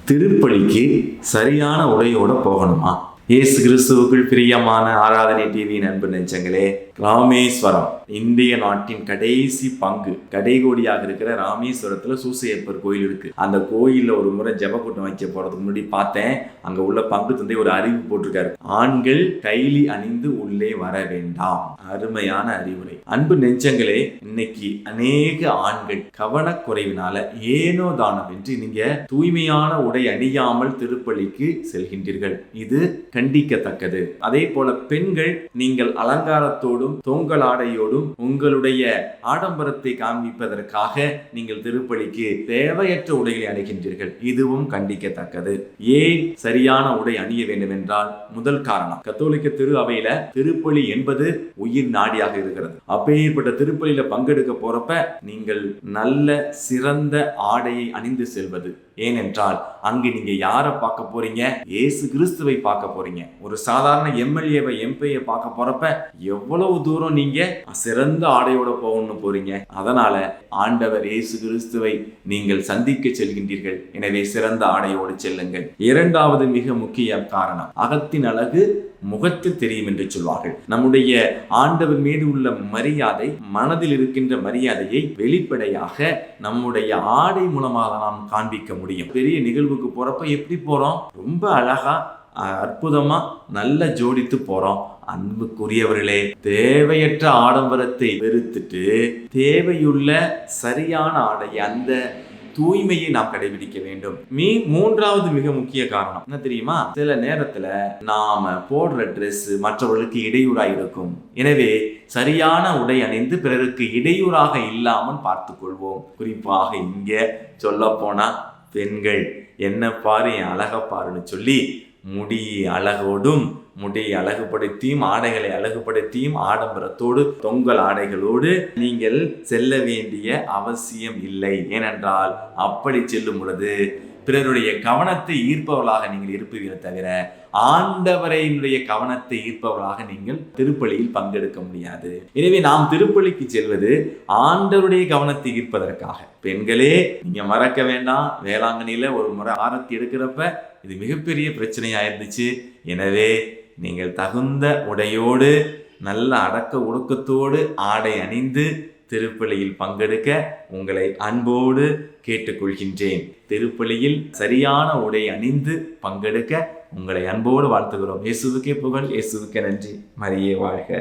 திருப்பலிக்கு சரியான உடையோட போகணுமா? இயேசு கிறிஸ்துவுக்குள் பிரியமான ஆராதனை டிவி நண்பு நெஞ்சங்களே, ராமேஸ்வரம் இந்திய நாட்டின் கடைசி பங்கு கடைகோடியாக இருக்கிற ராமேஸ்வரத்துல சூசையப்பர் கோயில் இருக்கு. அந்த கோயில்ல ஒரு முறை ஜெபக்கூட்டம் வைக்க போறதுக்கு முன்னாடி பார்த்தேன், அங்க உள்ள பங்கு தந்தை ஒரு அறிவிப்பு போட்டிருக்காரு. ஆண்கள் கைலி அணிந்து உள்ளே வர வேண்டாம். அருமையான அறிவுரை. அன்பு நெஞ்சங்களே, இன்னைக்கு அநேக ஆண்கள் கவனக்குறைவினால ஏனோ தானமின்றி நீங்க தூய்மையான உடை அணியாமல் திருப்பலிக்கு செல்கின்றீர்கள். இது கண்டிக்கத்தக்கது. அதே போல பெண்கள், நீங்கள் அலங்காரத்தோடும் தொங்கலாடையோடும் உங்களுடைய ஆடம்பரத்தை காண்பிப்பதற்காக நீங்கள் திருப்பலிக்கு தேவையற்ற உடைகளை அணிகின்றீர்கள். இதுவும் கண்டிக்கத்தக்கது. ஏன் சரியான உடை அணிய வேண்டும் என்றால், முதல் காரணம், கத்தோலிக்க திரு அவையில திருப்பலி என்பது உயிர் நாடியாக இருக்கிறது. அப்பேற்பட்ட திருப்பலியில பங்கெடுக்க போறப்ப நீங்கள் நல்ல சிறந்த ஆடையை அணிந்து செல்வது. ஏனென்றால் அங்கு நீங்க யாரை பார்க்க போறீங்க? இயேசு கிறிஸ்துவை பார்க்க போறீங்க. ஒரு சாதாரண எம்எல்ஏவை எம்பியை பார்க்க போறப்ப எவ்வளவு தூரம் நீங்க சிறந்த ஆடையோட போகணும்னு போறீங்க. அதனால ஆண்டவர் இயேசு கிறிஸ்துவை நீங்கள் சந்திக்க செல்கின்றீர்கள். எனவே சிறந்த ஆடையோடு செல்லுங்கள். இரண்டாவது மிக முக்கிய காரணம், அகத்தின் அழகு முகத்தில் தெரியும் என்று சொல்வார்கள். நம்முடைய ஆண்டவர் மீது உள்ள மரியாதை, மனதில் இருக்கின்ற மரியாதையை வெளிப்படையாக நம்முடைய ஆடை மூலமாக நாம் காண்பிக்க முடியும். பெரிய நிகழ்வுக்கு போறப்ப எப்படி போறோம்? ரொம்ப அழகா அற்புதமா நல்ல ஜோடித்து போறோம். அன்புக்குரியவர்களே, தேவையற்ற ஆடம்பரத்தை வெறுத்துட்டு தேவையுள்ள சரியான ஆடை, அந்த தூய்மையை நாம் கடைபிடிக்க வேண்டும். மூன்றாவது மிக முக்கிய காரணம் என்ன தெரியுமா? சில நேரத்துல நாம போடுற ட்ரெஸ் மற்றவர்களுக்கு இடையூறாக இருக்கும். எனவே சரியான உடை அணிந்து பிறருக்கு இடையூறாக இல்லாமல் பார்த்துக் கொள்வோம். குறிப்பாக இங்க சொல்ல போனா பெண்கள், என்ன பாரு என் அழக பாருன்னு சொல்லி முடி அழகோடும், முடியை அழகுபடுத்தியும் ஆடைகளை அழகுபடுத்தியும் ஆடம்பரத்தோடு தொங்கல் ஆடைகளோடு நீங்கள் செல்ல வேண்டிய அவசியம் இல்லை. ஏனென்றால் அப்படி செல்லும் பொழுது பிறருடைய கவனத்தை ஈர்ப்பவர்களாக நீங்கள் இருப்பீர்கள் தவிர ஆண்டவரையினுடைய கவனத்தை ஈர்ப்பவர்களாக நீங்கள் திருப்பலியில் பங்கெடுக்க முடியாது. எனவே நாம் திருப்பலிக்கு செல்வது ஆண்டவருடைய கவனத்தை ஈர்ப்பதற்காக. பெண்களே, நீங்க மறக்க வேண்டாம், வேளாங்கண்ணியில ஒரு முறை ஆரத்தி எடுக்கிறப்ப இது மிகப்பெரிய பிரச்சனையா இருந்துச்சு. எனவே நீங்கள் தகுந்த உடையோடு, நல்ல அடக்க ஒடுக்கத்தோடு ஆடை அணிந்து திருப்பலியில் பங்கெடுக்க உங்களை அன்போடு கேட்டுக்கொள்கின்றேன். திருப்பலியில் சரியான உடை அணிந்து பங்கெடுக்க உங்களை அன்போடு வாழ்த்துகிறோம். இயேசுவுக்கே புகழ், இயேசுவுக்கே நன்றி. மரியே வாழ்க.